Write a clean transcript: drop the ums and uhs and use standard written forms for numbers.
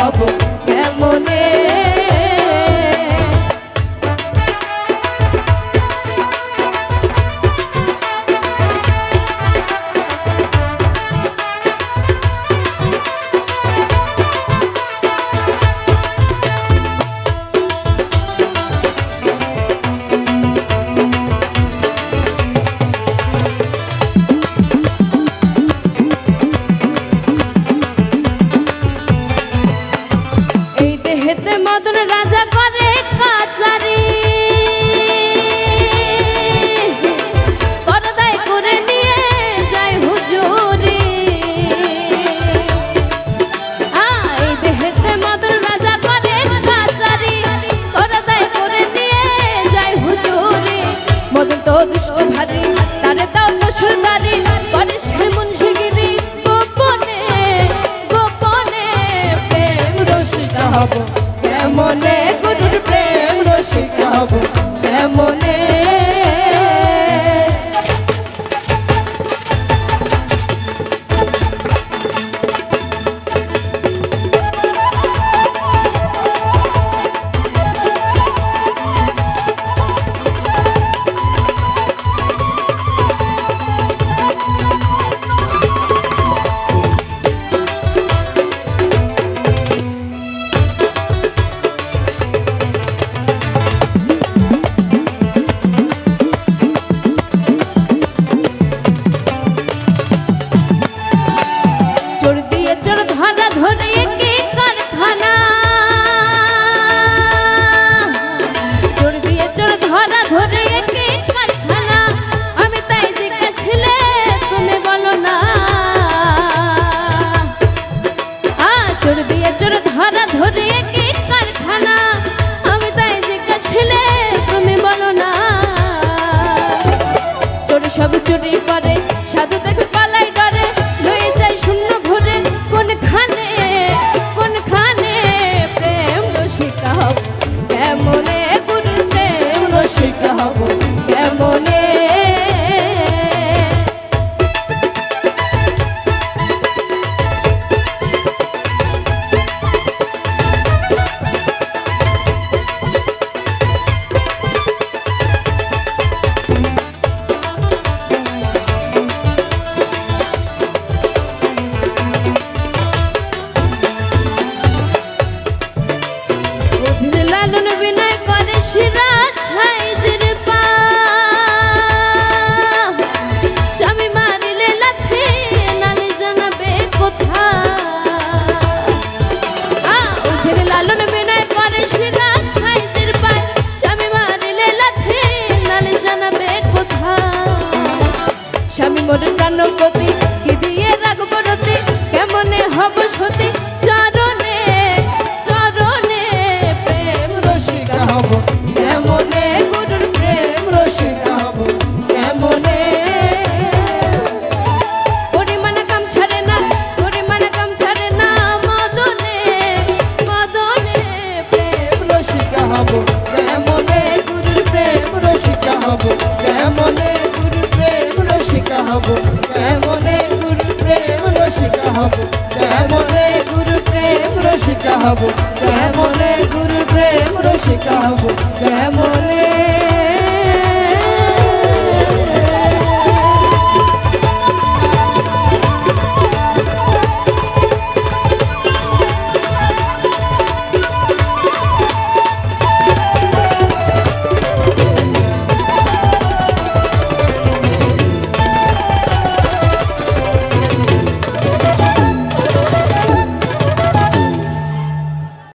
হব কেমনে। মদন রাজা করে কাচারি করদাই করে নিয়ে যায় হুজুরি। এই দেহেতে মদন রাজা করে কাচারি করদাই করে নিয়ে যায় হুজুরি। মদন তো দুষ্ট ভারী তারে তাও তো সুদারি করে সে মুন্সিগিরি। গোপনে গোপনে প্রেম রসিকা হব কেমনে, গুরুর প্রেম রসিকা হব কেমনে। সব চুরি করে সাধু দেখে পালাই ডরে লয়ে যায় শূন্য ভরে। কোনখানে কোনখানে প্রেম রসিকা হব কেমনে, গুরুর প্রেম রসিকা হব কেমনে। লালন বিনয় করে সিরাজ সাইজের পা স্বামী মারিলে লাথি নালে জানাবে কোথা। লালন বিনয় করে সিরাজ সাইজের পা স্বামী মারিলে লাথি নালে জানাবে কোথা। স্বামী মোর প্রাণপতি কি দিয়ে রাখবো রতি কেমনে হব সতী। চরণে চরণে প্রেম রসিকা হব কেমনে, গুরুর প্রেম রসিকা হব কেমনে। পরিমাণে কাম ছাড়ে না পরিমাণে কাম ছাড়ে না মদনে মদনে প্রেম রসিকা হব কেমনে, গুরুর প্রেম রসিকা হব কেমনে। গুরুর প্রেম রসিকা হব কেমনে, গুরুর প্রেম রসিকা হব কেমনে। গুরুর প্রেম রসিকা হব কেমনে, গুরুর প্রেম রসিকা হব কেমনে।